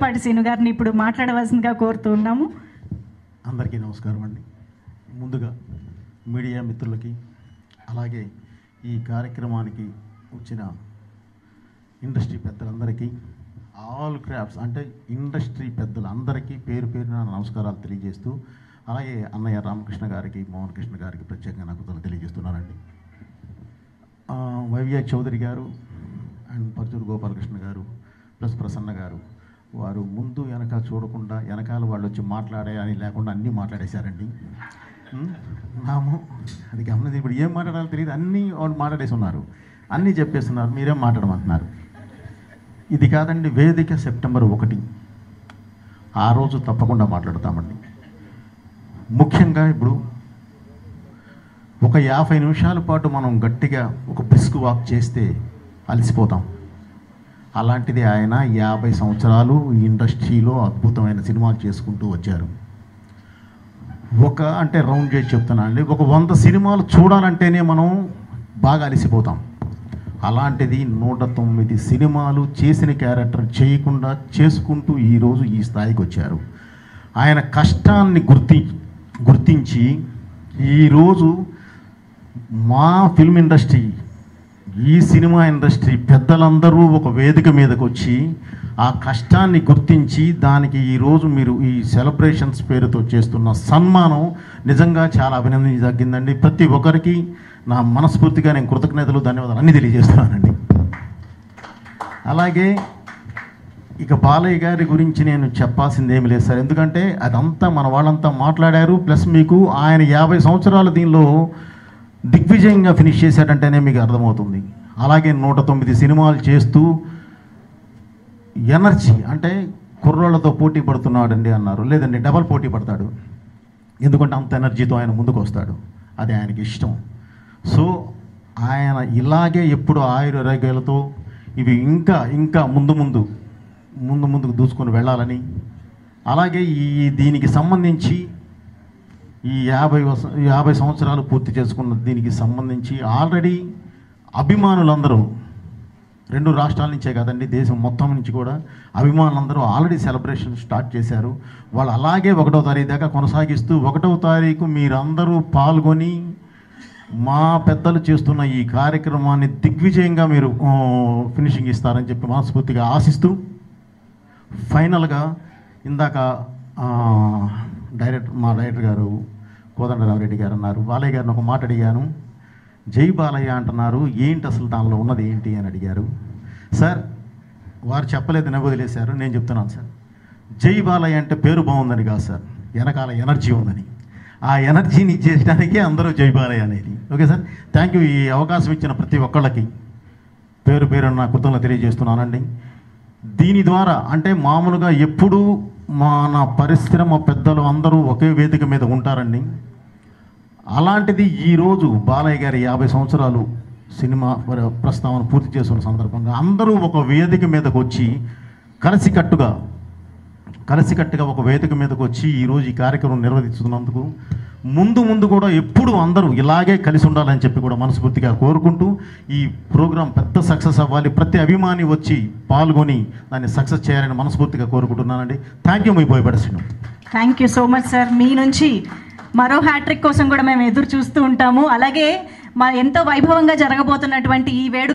పాటి శ్రీను గారిని ఇప్పుడు మాట్లాడవలసిందిగా కోరుతూ ఉన్నాము. అందరికీ నమస్కారం అండి. ముందుగా మీడియా మిత్రులకి, అలాగే ఈ కార్యక్రమానికి వచ్చిన ఇండస్ట్రీ పెద్దలందరికీ, ఆల్ క్రాఫ్ట్స్ అంటే ఇండస్ట్రీ పెద్దలందరికీ పేరు పేరున నమస్కారాలు తెలియజేస్తూ, అలాగే అన్నయ్య రామకృష్ణ గారికి, మోహన్ కృష్ణ గారికి ప్రత్యేకంగా నాకు తెలియజేస్తున్నానండి. వైవిఆ చౌదరి గారు అండ్ పరుచూరు గోపాలకృష్ణ గారు ప్లస్ ప్రసన్న గారు, వారు ముందు వెనక చూడకుండా వెనకాల వాళ్ళు వచ్చి మాట్లాడే అని లేకుండా అన్నీ మాట్లాడేశారండి. నాము అది గమనించి ఇప్పుడు ఏం మాట్లాడాలో తెలియదు, అన్నీ వాళ్ళు మాట్లాడేసి ఉన్నారు, అన్నీ చెప్పేస్తున్నారు, మీరేం మాట్లాడమంటున్నారు. ఇది కాదండి, వేదిక సెప్టెంబర్ 1 ఆ రోజు తప్పకుండా మాట్లాడతామండి. ముఖ్యంగా ఇప్పుడు ఒక 50 నిమిషాల పాటు మనం గట్టిగా ఒక బ్రిస్క్ వాక్ చేస్తే అలసిపోతాం. అలాంటిది ఆయన 50 సంవత్సరాలు ఈ ఇండస్ట్రీలో అద్భుతమైన సినిమాలు చేసుకుంటూ వచ్చారు. అంటే రౌండ్ చేసి చెప్తున్నానండి, ఒక 100 సినిమాలు చూడాలంటేనే మనం బాగా అలసిపోతాం. అలాంటిది 109 సినిమాలు చేసిన క్యారెక్టర్ చేయకుండా చేసుకుంటూ ఈరోజు ఈ స్థాయికి వచ్చారు. ఆయన కష్టాన్ని గుర్తించి ఈరోజు మా ఫిల్మ్ ఇండస్ట్రీ, ఈ సినిమా ఇండస్ట్రీ పెద్దలందరూ ఒక వేదిక మీదకి వచ్చి ఆ కష్టాన్ని గుర్తించి దానికి ఈరోజు మీరు ఈ సెలబ్రేషన్స్ పేరుతో చేస్తున్న సన్మానం నిజంగా చాలా అభినందించదగ్గిందండి. ప్రతి ఒక్కరికి నా మనస్ఫూర్తిగా నేను కృతజ్ఞతలు, ధన్యవాదాలు అన్నీ తెలియజేస్తున్నానండి. అలాగే ఇక బాలయ్య గారి గురించి నేను చెప్పాల్సింది ఏమి లేదు సార్, ఎందుకంటే అదంతా మన వాళ్ళంతా మాట్లాడారు. ప్లస్ మీకు ఆయన 50 సంవత్సరాలు దీనిలో దిగ్విజయంగా ఫినిష్ చేశాడంటేనే మీకు అర్థమవుతుంది. అలాగే 109 సినిమాలు చేస్తూ ఎనర్జీ అంటే కుర్రోళ్ళతో పోటీ పడుతున్నాడండి అన్నారు, లేదండి డబల్ పోటీ పడతాడు, ఎందుకంటే అంత ఎనర్జీతో ఆయన ముందుకు వస్తాడు, అది ఆయనకి ఇష్టం. సో ఆయన ఇలాగే ఎప్పుడు ఆయురారోగ్యాలతో ఇవి ఇంకా ఇంకా ముందుకు దూసుకొని వెళ్ళాలని, అలాగే దీనికి సంబంధించి ఈ 50 సంవత్సరాలు పూర్తి చేసుకున్న దీనికి సంబంధించి ఆల్రెడీ అభిమానులందరూ 2 రాష్ట్రాల నుంచే కాదండి, దేశం మొత్తం నుంచి కూడా అభిమానులందరూ ఆల్రెడీ సెలబ్రేషన్ స్టార్ట్ చేశారు. వాళ్ళు అలాగే 1వ తారీఖు దాకా కొనసాగిస్తూ 1వ తారీఖు మీరందరూ పాల్గొని మా పెద్దలు చేస్తున్న ఈ కార్యక్రమాన్ని దిగ్విజయంగా మీరు ఫినిషింగ్ ఇస్తారని చెప్పి మనస్ఫూర్తిగా ఆశిస్తూ, ఫైనల్గా ఇందాక మా డైరెక్టర్ గారు కోదండరామరెడ్డి గారు అన్నారు, బాలయ్య గారిని ఒక మాట అడిగాను, జై బాలయ్య అంటున్నారు, ఏంటి అసలు దానిలో ఉన్నది ఏంటి అని అడిగారు. సార్ వారు చెప్పలేదు, నవ్వు వదిలేశారు, నేను చెప్తున్నాను సార్. జై బాలయ్య అంటే పేరు బాగుందని కాదు సార్, వెనకాల ఎనర్జీ ఉందని. ఆ ఎనర్జీని ఇచ్చేయడానికే అందరూ జై బాలయ్య అనేది. Okay sir, thank you. ఈ అవకాశం ఇచ్చిన ప్రతి ఒక్కళ్ళకి పేరు నా కృతజ్ఞతలు తెలియజేస్తున్నానండి. దీని ద్వారా అంటే మామూలుగా ఎప్పుడూ మన పరిశ్రమ పెద్దలు అందరూ ఒకే వేదిక మీద ఉంటారండి. అలాంటిది ఈరోజు బాలయ్య గారి 50 సంవత్సరాలు సినిమా ప్రస్తావన పూర్తి చేస్తున్న సందర్భంగా అందరూ ఒక వేదిక మీదకు వచ్చి కలిసికట్టుగా ఒక వేదిక మీదకు వచ్చి ఈరోజు ఈ కార్యక్రమం నిర్వహిస్తున్నందుకు ముందు కూడా ఎప్పుడు అందరూ ఇలాగే కలిసి ఉండాలని చెప్పి కూడా మనస్ఫూర్తిగా కోరుకుంటూ, ఈ ప్రోగ్రాం పెద్ద సక్సెస్ అవ్వాలి, ప్రతి అభిమాని వచ్చి పాల్గొని దాన్ని సక్సెస్ చేయాలని మనస్ఫూర్తిగా కోరుకుంటున్నానండి. Thank you. మీ పోయిపడుతున్నాం. Thank you so much sir. మీ నుంచి మరో హ్యాట్రిక్ కోసం కూడా మేము ఎదురు చూస్తూ ఉంటాము. అలాగే ఎంతో వైభవంగా జరగబోతున్నటువంటి ఈ వేడుక